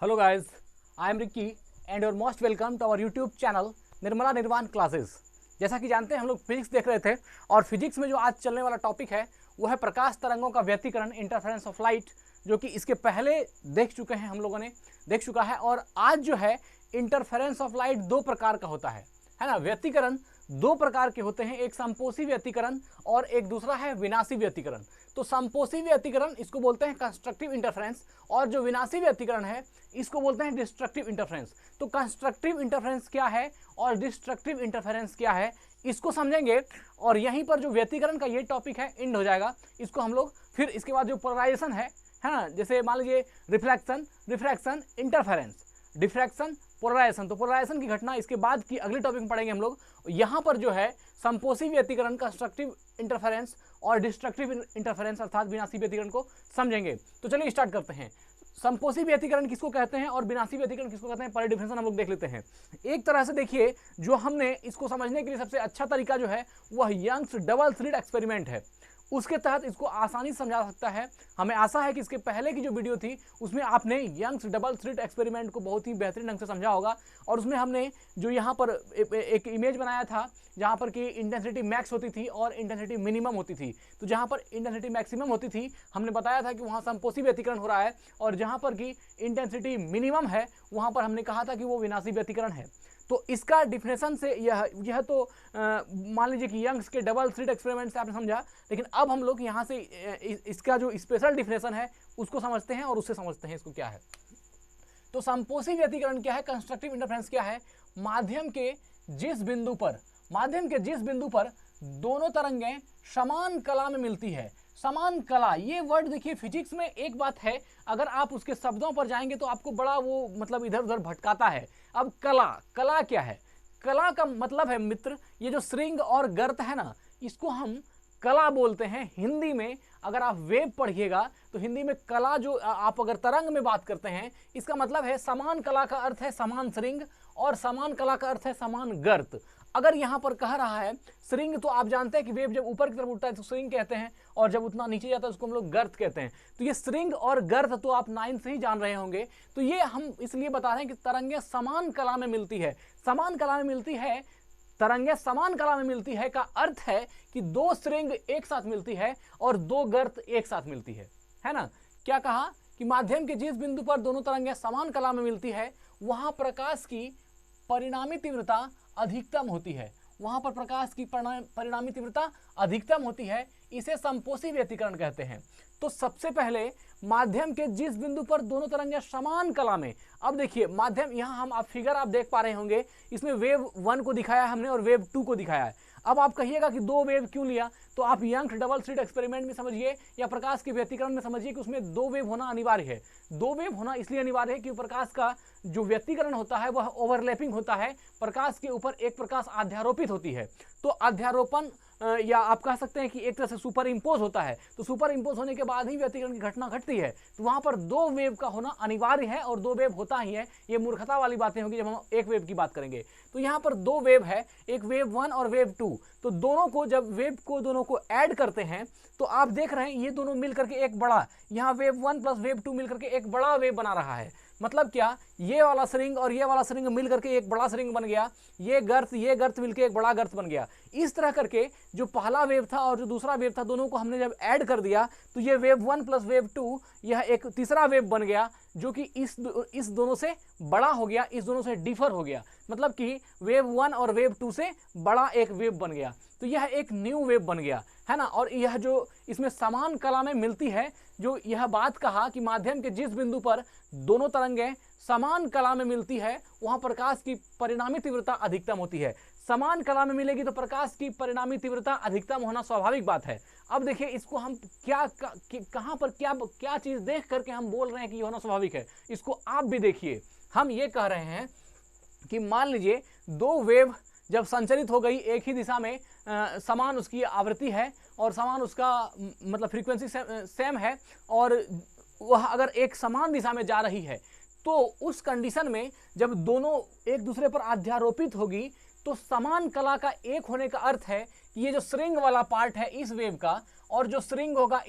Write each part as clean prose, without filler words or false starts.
Hello guys, I am Ricky and you're most welcome to our YouTube channel Nirmala निर्वाण classes. जैसा कि जानते हैं हम लोग फिजिक्स देख रहे थे और फिजिक्स में जो आज चलने वाला टॉपिक है वो है प्रकाश तरंगों का व्यतिकरण, इंटरफेरेंस ऑफ लाइट, जो कि इसके पहले देख चुके हैं, हम लोगों ने देख चुका है। और आज जो है इंटरफेरेंस ऑफ लाइट दो प्रकार का होता है ना। व्यतिकरण दो प्रकार के होते हैं, एक संपोषी व्यतिकरण और एक दूसरा है विनाशी व्यतिकरण। तो संपोषी व्यतिकरण इसको बोलते हैं कंस्ट्रक्टिव इंटरफेरेंस और जो विनाशी व्यतिकरण है इसको बोलते हैं डिस्ट्रक्टिव इंटरफेरेंस। तो कंस्ट्रक्टिव इंटरफेरेंस क्या है और डिस्ट्रक्टिव इंटरफेरेंस क्या है इसको समझेंगे और यहीं पर जो व्यतिकरण का ये टॉपिक है एंड हो जाएगा। इसको हम लोग फिर इसके बाद जो पोलराइजेशन है ना, जैसे मान लीजिए रिफ्रैक्शन, इंटरफेरेंस, डिफ्रैक्शन, पोलराइजेशन। तो पोलराइजेशन की घटना इसके बाद की अगले टॉपिक में पढ़ेंगे हम लोग। यहाँ पर जो है संपोषी व्यतिकरण, कंस्ट्रक्टिव इंटरफेरेंस और डिस्ट्रक्टिव इंटरफेरेंस अर्थात विनाशी व्यतिकरण को समझेंगे। तो चलिए स्टार्ट करते हैं। संपोषी व्यतिकरण किसको कहते हैं और विनाशी व्यतिकरण किसको कहते हैं, पहले डिफिनेशन हम लोग देख लेते हैं। एक तरह से देखिए, जो हमने इसको समझने के लिए सबसे अच्छा तरीका जो है वह यंग्स डबल स्लिट एक्सपेरिमेंट है, उसके तहत इसको आसानी से समझा सकता है। हमें आशा है कि इसके पहले की जो वीडियो थी उसमें आपने यंग्स डबल स्लिट एक्सपेरिमेंट को बहुत ही बेहतरीन ढंग से समझा होगा। और उसमें हमने जो यहाँ पर एक इमेज बनाया था जहाँ पर कि इंटेंसिटी मैक्स होती थी और इंटेंसिटी मिनिमम होती थी। तो जहाँ पर इंटेंसिटी मैक्सिमम होती थी हमने बताया था कि वहाँ संपोषी व्यतिकरण हो रहा है, और जहाँ पर कि इंटेंसिटी मिनिमम है वहाँ पर हमने कहा था कि वो विनाशी व्यतिकरण है। तो इसका डिफिनेशन से यह तो मान लीजिए कि यंग्स के डबल स्लिट एक्सपेरिमेंट से आपने समझा, लेकिन अब हम लोग यहाँ से इसका जो स्पेशल डिफिनेशन है उसको समझते हैं और उससे समझते हैं इसको क्या है। तो संपोषी व्यतिकरण क्या है, कंस्ट्रक्टिव इंटरफेरेंस क्या है, माध्यम के जिस बिंदु पर दोनों तरंगें समान कला में मिलती है। समान कला, ये वर्ड देखिए फिजिक्स में एक बात है, अगर आप उसके शब्दों पर जाएंगे तो आपको बड़ा वो मतलब इधर उधर भटकाता है। अब कला क्या है, कला का मतलब है मित्र, ये जो श्रृंग और गर्त है ना, इसको हम कला बोलते हैं हिंदी में। अगर आप वेब पढ़िएगा तो हिंदी में कला जो आप अगर तरंग में बात करते हैं इसका मतलब है समान कला का अर्थ है समान श्रृंग और समान कला का अर्थ है समान गर्त। अगर यहाँ पर कह रहा है श्रृंग, तो आप जानते हैं कि वेव जब ऊपर की तरफ उठता है तो श्रृंग कहते हैं और जब उतना नीचे जाता है उसको हम लोग गर्त कहते हैं। तो ये श्रृंग और गर्त तो आप 9 से ही जान रहे होंगे। तो ये हम इसलिए बता रहे हैं कि तरंगें समान कला में मिलती है। समान कला में मिलती है, तरंगें समान कला में मिलती है का अर्थ है कि दो श्रृंग एक साथ मिलती है और दो गर्त एक साथ मिलती है ना। क्या कहा कि माध्यम के जिस बिंदु पर दोनों तरंगें समान कला में मिलती है वहां प्रकाश की परिणामी तीव्रता अधिकतम होती है। वहां पर प्रकाश की परिणामी तीव्रता अधिकतम होती है, इसे संपोषी व्यतिकरण कहते हैं। तो सबसे पहले माध्यम के जिस बिंदु पर दोनों तरंगें समान कला में, अब देखिए माध्यम, यहाँ हम आप फिगर आप देख पा रहे होंगे, इसमें वेव 1 को दिखाया हमने और वेव 2 को दिखाया है। अब आप कहिएगा कि दो वेव क्यों लिया, तो आप यंग्स डबल स्लिट एक्सपेरिमेंट में समझिए या प्रकाश के व्यतिकरण में समझिए कि उसमें दो वेव होना अनिवार्य है। दो वेव होना इसलिए अनिवार्य है कि प्रकाश का जो व्यतिकरण होता है वह ओवरलैपिंग होता है, प्रकाश के ऊपर एक प्रकाश अध्यारोपित होती है। तो अध्यारोपण या आप कह सकते हैं कि एक तरह से सुपर इम्पोज होता है। तो सुपर इम्पोज होने के बाद ही व्यतिकरण की घटना घटती है। तो वहां पर दो वेव का होना अनिवार्य है और दो वेव होता ही है। ये मूर्खता वाली बातें होंगी जब हम एक वेव की बात करेंगे। तो यहाँ पर दो वेव है, एक वेव 1 और वेव 2। तो दोनों को जब वेव को दोनों को ऐड करते हैं तो आप देख रहे हैं ये दोनों मिलकर के एक बड़ा, यहाँ वेव 1 प्लस वेव 2 मिलकर के एक बड़ा वेव बना रहा है। मतलब क्या, ये वाला श्रृंग और ये वाला श्रृंग मिल करके एक बड़ा श्रृंग बन गया, ये गर्त मिलकर एक बड़ा गर्त बन गया। इस तरह करके जो पहला वेव था और जो दूसरा वेव था दोनों को हमने जब ऐड कर दिया तो ये वेव 1 प्लस वेव 2 यह एक तीसरा वेव बन गया, जो कि इस दोनों से बड़ा हो गया, इस दोनों से डिफर हो गया। मतलब कि वेव 1 और वेव 2 से बड़ा एक वेव बन गया। तो यह एक न्यू वेव बन गया, है ना। और यह जो इसमें समान कला में मिलती है, जो यह बात कहा कि माध्यम के जिस बिंदु पर दोनों तरंगें समान कला में मिलती है वहां प्रकाश की परिणामी तीव्रता अधिकतम होती है। समान कला में मिलेगी तो प्रकाश की परिणामी तीव्रता अधिकतम होना स्वाभाविक बात है। अब देखिए इसको हम कहां पर क्या चीज देख करके हम बोल रहे हैं कि ये होना स्वाभाविक है, इसको आप भी देखिए। हम ये कह रहे हैं कि मान लीजिए दो वेव जब संचरित हो गई एक ही दिशा में, समान उसकी आवृत्ति है और समान उसका मतलब फ्रीक्वेंसी सेम है, और वह अगर एक समान दिशा में जा रही है तो उस कंडीशन में जब दोनों एक दूसरे पर अध्यारोपित होगी तो समान कला का एक होने का अर्थ है कि ये जो श्रृंग वाला पार्ट है इस वेव का और जो श्रृंग होगा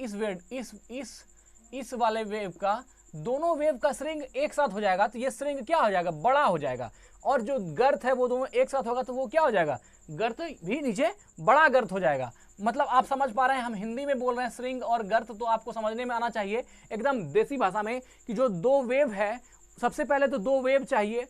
इस वाले वेव का दोनों वेव का श्रृंग एक साथ हो जाएगा तो ये श्रृंग क्या हो जाएगा, बड़ा हो जाएगा। और जो गर्त है वो दोनों एक साथ होगा तो वो क्या हो जाएगा, गर्त भी नीचे बड़ा गर्त हो जाएगा। मतलब आप समझ पा रहे हैं, हम हिंदी में बोल रहे हैं श्रृंग और गर्त, तो आपको समझने में आना चाहिए एकदम देसी भाषा में कि जो दो वेव है, सबसे पहले तो दो वेव चाहिए,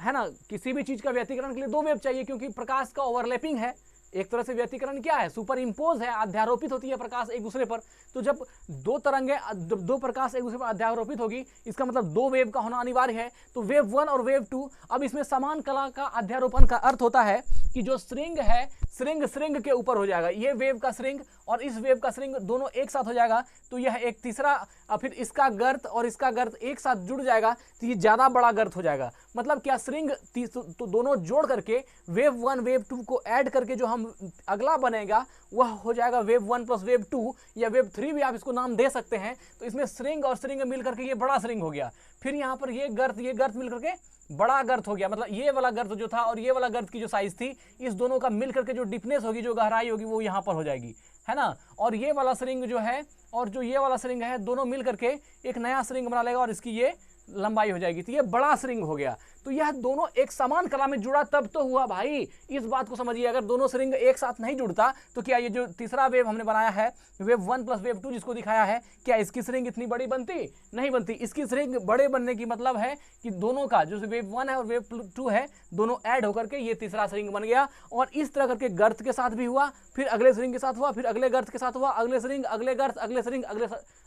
है ना। किसी भी चीज का व्यतिकरण के लिए दो वेव चाहिए, क्योंकि प्रकाश का ओवरलैपिंग है। एक तरह से व्यतिकरण क्या है, सुपर इम्पोज है, अध्यारोपित होती है प्रकाश एक दूसरे पर। तो जब दो तरंगे, दो प्रकाश एक दूसरे पर अध्यारोपित होगी, इसका मतलब दो वेव का होना अनिवार्य है। तो वेव 1 और वेव 2, अब इसमें समान कला का अध्यारोपण का अर्थ होता है कि जो श्रृंग है, श्रृंग श्रृंग के ऊपर हो जाएगा। ये वेव का श्रृंग और इस वेव का श्रृंग दोनों एक साथ हो जाएगा, तो यह एक तीसरा, फिर इसका गर्त और इसका गर्त एक साथ जुड़ जाएगा तो ये ज्यादा बड़ा गर्त हो जाएगा। मतलब क्या, श्रृंग तो दोनों जोड़ करके वेव 1 वेव 2 को ऐड करके जो हम अगला बनेगा वह हो जाएगा वेव 1 प्लस वेव 2 या वेव 3 भी आप इसको नाम दे सकते हैं। तो इसमें श्रृंग और श्रृंग मिल करके ये बड़ा श्रृंग हो गया। फिर यहाँ पर ये गर्त मिल करके बड़ा गर्त हो गया। मतलब ये वाला गर्त जो था और ये वाला गर्त की जो साइज थी, इस दोनों का मिल करके जो डिपनेस होगी, जो गहराई होगी, वो यहाँ पर हो जाएगी, है ना। और ये वाला श्रृंग जो है और जो ये वाला श्रृंग है, दोनों मिल करके एक नया श्रृंग बना लेगा और इसकी ये लंबाई हो जाएगी, तो ये बड़ा श्रृंग हो गया। तो यह दोनों एक समान कला में जुड़ा तब तो हुआ भाई। इस बात को समझिए, अगर दोनों श्रृंग एक साथ नहीं जुड़ता तो क्या ये जो तीसरा वेव हमने बनाया है, वेव 1 प्लस वेव 2 जिसको दिखाया है, क्या इसकी श्रृंग इतनी बड़ी बनती? नहीं बनती। इसकी श्रृंग बड़े बनने की मतलब है कि दोनों का जो वेव 1 है और वेव 2 है, दोनों ऐड होकर के ये तीसरा श्रृंग बन गया। और इस तरह करके गर्त के साथ भी हुआ, फिर अगले श्रृंग के साथ हुआ, फिर अगले गर्त के साथ हुआ, अगले श्रृंग, अगले गर्त, अगले श्रृंग,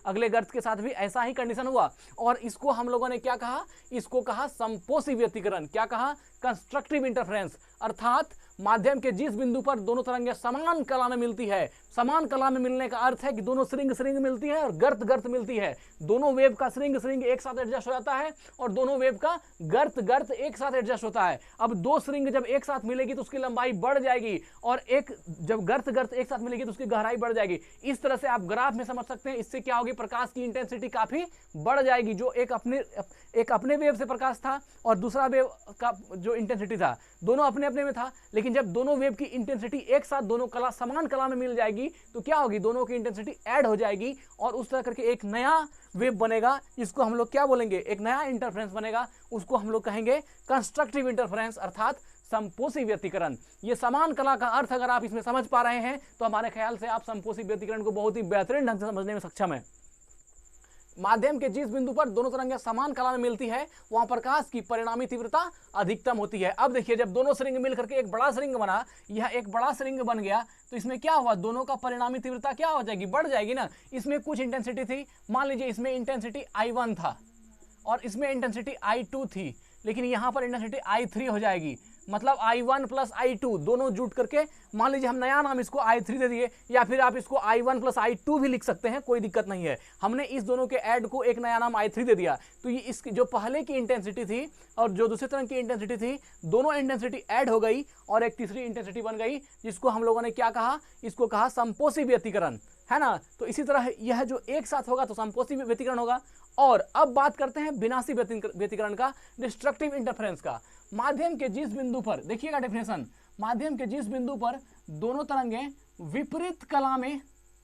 अगले गर्त के साथ भी ऐसा ही कंडीशन हुआ। और इसको हम लोगों ने क्या कहा, इसको कहा संपोषी व्यतिकरण। क्या कहा, कंस्ट्रक्टिव इंटरफेरेंस। अर्थात माध्यम के जिस बिंदु पर दोनों तरंगें समान कला में मिलती है, समान कला में मिलने का अर्थ है कि दोनों श्रृंग श्रृंग मिलती है और गर्त गर्त मिलती है। दोनों वेव का श्रृंग श्रृंग एक साथ एडजस्ट हो जाता है और दोनों वेव का गर्त गर्त एक साथ एडजस्ट होता है। अब दो श्रृंग जब एक साथ मिलेगी तो उसकी लंबाई बढ़ जाएगी और जब गर्त गर्त एक साथ मिलेगी तो उसकी गहराई बढ़ जाएगी। इस तरह से आप ग्राफ में समझ सकते हैं। इससे क्या होगी, प्रकाश की इंटेंसिटी काफी बढ़ जाएगी। जो एक अपने वेव से प्रकाश था और दूसरा वेव का जो इंटेंसिटी था, दोनों अपने अपने में था, लेकिन जब दोनों वेव की इंटेंसिटी एक साथ दोनों कला समान कला में मिल जाएगी तो क्या होगी, दोनों की इंटेंसिटी ऐड हो जाएगी और उस तरह करके एक नया वेव बनेगा। इसको हम लोग क्या बोलेंगे, एक नया इंटरफेरेंस बनेगा। उसको हम लोग कहेंगे कंस्ट्रक्टिव इंटरफेरेंस अर्थात संपोषी व्यतिकरण। ये समान कला का अर्थ अगर आप इसमें समझ पा रहे हैं तो हमारे ख्याल से आप संपोषी व्यतिकरण को बहुत ही बेहतरीन ढंग से समझने में सक्षम है। माध्यम के जिस बिंदु पर दोनों तरंगें समान कला में मिलती है वहां प्रकाश की परिणामी तीव्रता अधिकतम होती है। अब देखिए, जब दोनों श्रृंग मिल करके एक बड़ा श्रृंग बना, यह एक बड़ा श्रृंग बन गया, तो इसमें क्या हुआ, दोनों का परिणामी तीव्रता क्या हो जाएगी, बढ़ जाएगी ना। इसमें कुछ इंटेंसिटी थी, मान लीजिए इसमें इंटेंसिटी I1 था और इसमें इंटेंसिटी I2 थी, लेकिन यहां पर इंटेंसिटी I3 हो जाएगी। मतलब I1 प्लस I2 दोनों जुट करके, मान लीजिए हम नया नाम इसको I3 दे दिए, या फिर आप इसको I1 प्लस I2 भी लिख सकते हैं, कोई दिक्कत नहीं है। हमने इस दोनों के ऐड को एक नया नाम I3 दे दिया, तो ये इसकी जो पहले की इंटेंसिटी थी और जो दूसरी तरह की इंटेंसिटी थी, दोनों इंटेंसिटी ऐड हो गई और एक तीसरी इंटेंसिटी बन गई, जिसको हम लोगों ने क्या कहा, इसको कहा संपोषी व्यतिकरण, है ना। तो इसी तरह यह जो एक साथ होगा तो संपोषी व्यतिकरण होगा। और अब बात करते हैं विनाशी व्यतिकरण का, डिस्ट्रक्टिव इंटरफेरेंस का। माध्यम के जिस बिंदु पर, देखिएगा डेफिनेशन, माध्यम के जिस बिंदु पर दोनों तरंगें विपरीत कला में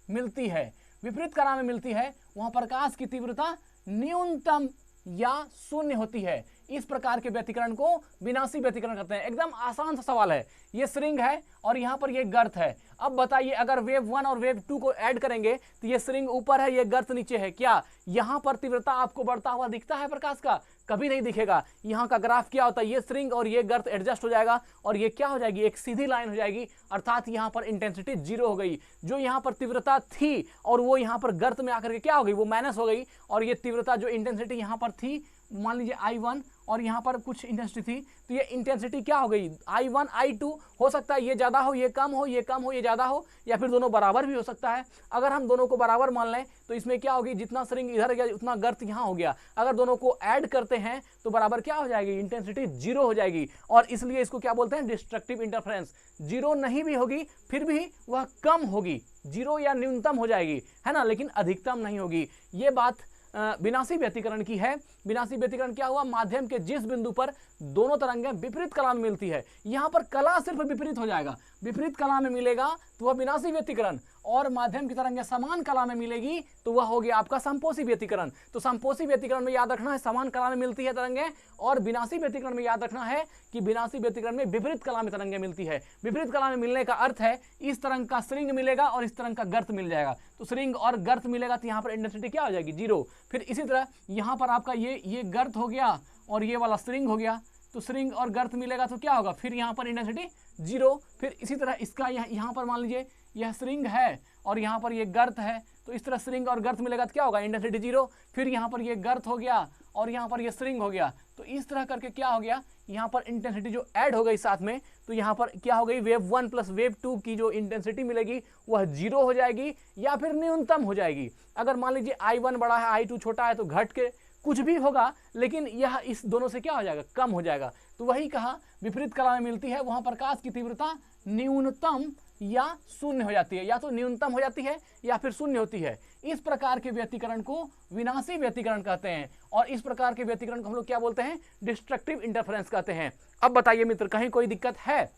मिलती है, विपरीत कला में मिलती है, वहां प्रकाश की तीव्रता न्यूनतम या शून्य होती है। इस प्रकार के व्यतिकरण को विनाशी व्यतिकरण कहते हैं। एकदम आसान सा सवाल है। ये श्रृंग है और यहाँ पर ये गर्त है। अब बताइए, अगर वेव 1 और वेव 2 को ऐड करेंगे तो ये श्रृंग ऊपर है, ये गर्त नीचे है, क्या यहाँ पर तीव्रता आपको बढ़ता हुआ दिखता है प्रकाश का? कभी नहीं दिखेगा। यहाँ का ग्राफ क्या होता है, ये श्रृंग और ये गर्त एडजस्ट हो जाएगा और ये क्या हो जाएगी, एक सीधी लाइन हो जाएगी, अर्थात यहाँ पर इंटेंसिटी 0 हो गई। जो यहाँ पर तीव्रता थी और वो यहाँ पर गर्त में आकर के क्या हो गई, वो माइनस हो गई, और ये तीव्रता जो इंटेंसिटी यहाँ पर थी, मान लीजिए I1 और यहाँ पर कुछ इंटेंसिटी थी, तो ये इंटेंसिटी क्या हो गई, I1 I2 हो सकता है, ये ज़्यादा हो, ये कम हो, ये कम हो, ये ज़्यादा हो, या फिर दोनों बराबर भी हो सकता है। अगर हम दोनों को बराबर मान लें तो इसमें क्या होगी, जितना श्रृंग इधर गया उतना गर्त यहाँ हो गया। अगर दोनों को ऐड करते हैं तो बराबर क्या हो जाएगी, इंटेंसिटी 0 हो जाएगी, और इसलिए इसको क्या बोलते हैं, डिस्ट्रक्टिव इंटरफेरेंस। 0 नहीं भी होगी फिर भी वह कम होगी, 0 या न्यूनतम हो जाएगी, है ना, लेकिन अधिकतम नहीं होगी। ये बात विनाशी व्यतिकरण की है। विनाशी व्यतिकरण क्या हुआ, माध्यम के जिस बिंदु पर दोनों तरंगें विपरीत कला में मिलती है, यहाँ पर कला सिर्फ विपरीत हो जाएगा, विपरीत कला में मिलेगा तो वह विनाशी व्यतिकरण, और माध्यम की तरंगें समान कला में मिलेगी तो वह हो गया आपका समपोषी व्यतिकरण। तो समपोषी व्यतिकरण में याद रखना है समान कला में मिलती है तरंगें, और विनाशी व्यतिकरण में याद रखना है कि विनाशी व्यतिकरण में विपरीत कला में तरंगें मिलती है। विपरीत कला में मिलने का अर्थ है इस तरंग का श्रृंग मिलेगा और इस तरंग का गर्त मिल जाएगा, तो श्रृंग और गर्त मिलेगा तो यहाँ पर इंटेंसिटी क्या हो जाएगी, 0। फिर इसी तरह यहाँ पर आपका ये गर्त हो गया और ये वाला श्रृंग हो गया, तो श्रृंग और गर्त मिलेगा तो क्या होगा, फिर यहाँ पर इंटेंसिटी 0। फिर इसी तरह इसका यहाँ पर मान लीजिए यह श्रृंग है और यहाँ पर ये गर्त है, तो इस तरह श्रृंग और गर्त मिलेगा तो क्या होगा, इंटेंसिटी 0। फिर यहाँ पर ये गर्त हो गया और यहाँ पर ये श्रृंग हो गया, तो इस तरह करके क्या हो गया, यहाँ पर इंटेंसिटी जो ऐड हो गई साथ में, तो यहाँ पर क्या हो गई, वेव 1 प्लस वेव 2 की जो इंटेंसिटी मिलेगी वह 0 हो जाएगी या फिर न्यूनतम हो जाएगी। अगर मान लीजिए I1 बड़ा है I2 छोटा है तो घट के कुछ भी होगा, लेकिन यह इस दोनों से क्या हो जाएगा, कम हो जाएगा। तो वही कहा विपरीत कला में मिलती है वहां प्रकाश की तीव्रता न्यूनतम या शून्य हो जाती है, या तो न्यूनतम हो जाती है या फिर शून्य होती है। इस प्रकार के व्यतिकरण को विनाशी व्यतिकरण कहते हैं, और इस प्रकार के व्यतिकरण को हम लोग क्या बोलते हैं, डिस्ट्रक्टिव इंटरफेरेंस कहते हैं। अब बताइए मित्र, कहीं कोई दिक्कत है?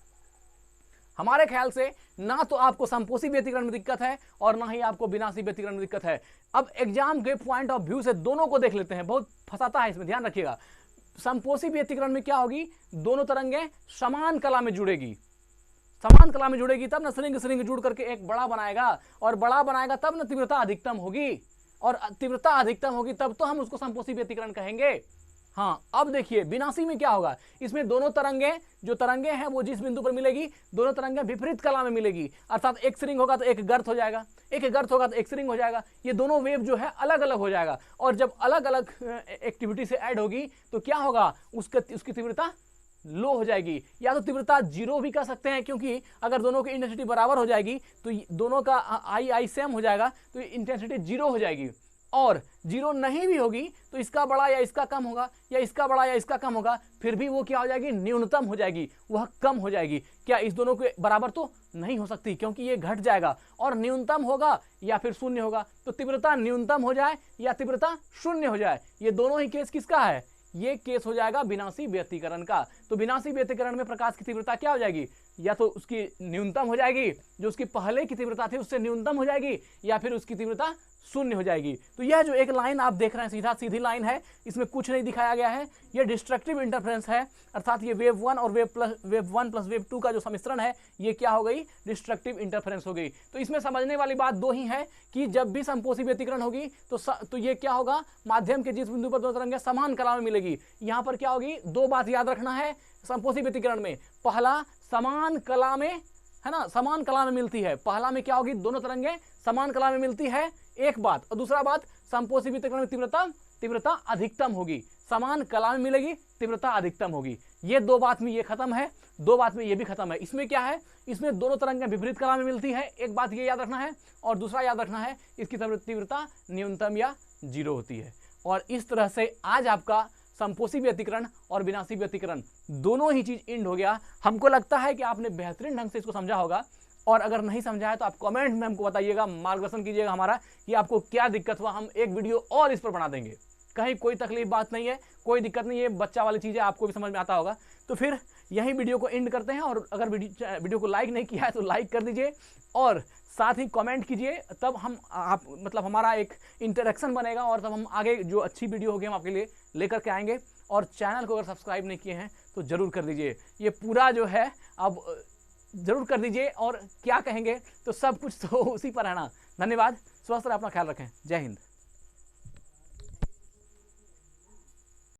हमारे ख्याल से ना तो आपको समपोषी व्यतिकरण में दिक्कत है और ना ही आपको विनाशी व्यतिकरण में दिक्कत है। अब एग्जाम के पॉइंट ऑफ व्यू से दोनों को देख लेते हैं, बहुत फंसाता है इसमें, ध्यान रखिएगा। समपोषी व्यतिकरण में क्या होगी, दोनों तरंगें समान कला में जुड़ेगी, समान कला में जुड़ेगी तब ना श्रृंग श्रृंग जुड़ करके एक बड़ा बनाएगा, और बड़ा बनाएगा तब ना तीव्रता अधिकतम होगी, और तीव्रता अधिकतम होगी तब तो हम उसको समपोषी व्यतिकरण कहेंगे। हाँ, अब देखिए विनाशी में क्या होगा, इसमें दोनों तरंगें जो तरंगें हैं वो जिस बिंदु पर मिलेगी, दोनों तरंगें विपरीत कला में मिलेगी, अर्थात एक श्रृंग होगा तो एक गर्त हो जाएगा, एक गर्त होगा तो एक श्रृंग हो जाएगा। ये दोनों वेव जो है अलग अलग हो जाएगा, और जब अलग अलग एक्टिविटी से ऐड होगी तो क्या होगा, उसकी तीव्रता लो हो जाएगी, या तो तीव्रता 0 भी कह सकते हैं, क्योंकि अगर दोनों की इंटेंसिटी बराबर हो जाएगी तो दोनों का आई सेम हो जाएगा, तो इंटेंसिटी 0 हो जाएगी। और 0 नहीं भी होगी तो इसका बड़ा या इसका कम होगा, या इसका बड़ा या इसका कम होगा, फिर भी वो क्या हो जाएगी, न्यूनतम हो जाएगी, वह कम हो जाएगी। क्या इस दोनों के बराबर तो नहीं हो सकती, क्योंकि ये घट जाएगा, और न्यूनतम होगा या फिर शून्य होगा। तो तीव्रता न्यूनतम हो जाए या तीव्रता शून्य हो जाए, ये दोनों ही केस किसका है, ये केस हो जाएगा विनाशी व्यतिकरण का। तो विनाशी व्यतिकरण में प्रकाश की तीव्रता क्या हो जाएगी, या तो उसकी न्यूनतम हो जाएगी, जो उसकी पहले की तीव्रता थी उससे न्यूनतम हो जाएगी, या फिर उसकी तीव्रता शून्य हो जाएगी। तो यह जो एक लाइन आप देख रहे हैं सीधा सीधी लाइन है, इसमें कुछ नहीं दिखाया गया है, यह डिस्ट्रक्टिव इंटरफेरेंस है, अर्थात ये वेव 1 और वेव 1 प्लस वेव 2 का जो सम्मिश्रण है ये क्या हो गई, डिस्ट्रक्टिव इंटरफेरेंस हो गई। तो इसमें समझने वाली बात दो ही है कि जब भी समपोषी व्यतिकरण होगी तो ये क्या होगा, माध्यम के जिस बिंदु पर दोनों तरंगें समान कला में मिलेगी, यहाँ पर क्या होगी, दो बात याद रखना है समपोषी व्यतिकरण में। पहला, समान कला में, है ना, समान कला में मिलती है, पहला में क्या होगी, दोनों तरंगें समान कला में मिलती है, एक बात। और दूसरा बात, समपोषी व्यतिकरण में तीव्रता अधिकतम होगी, समान कला में मिलेगी, तीव्रता अधिकतम होगी। ये दो बात में ये खत्म है, दो बात में ये भी खत्म है। इसमें क्या है, इसमें दोनों तरंगें विपरीत कला में मिलती है, एक बात ये याद रखना है, और दूसरा याद रखना है इसकी तीव्रता न्यूनतम या 0 होती है। और इस तरह से आज आपका समपोषी व्यतिकरण और विनाशी व्यतिकरण दोनों ही चीज इंड हो गया। हमको लगता है कि आपने बेहतरीन ढंग से इसको समझा होगा, और अगर नहीं समझा है तो आप कमेंट में हमको बताइएगा, मार्गदर्शन कीजिएगा हमारा कि आपको क्या दिक्कत हुआ, हम एक वीडियो और इस पर बना देंगे। कहीं कोई तकलीफ बात नहीं है, कोई दिक्कत नहीं है, बच्चा वाली चीज़ें आपको भी समझ में आता होगा। तो फिर यही वीडियो को एंड करते हैं, और अगर वीडियो को लाइक नहीं किया है तो लाइक कर दीजिए, और साथ ही कमेंट कीजिए, तब हम मतलब हमारा एक इंटरेक्शन बनेगा, और तब हम आगे जो अच्छी वीडियो होगी हम आपके लिए लेकर के आएंगे। और चैनल को अगर सब्सक्राइब नहीं किए हैं तो ज़रूर कर दीजिए, ये पूरा जो है अब ज़रूर कर दीजिए। और क्या कहेंगे, तो सब कुछ तो उसी पर है ना। धन्यवाद, स्वस्थ रहे, अपना ख्याल रखें, जय हिंद।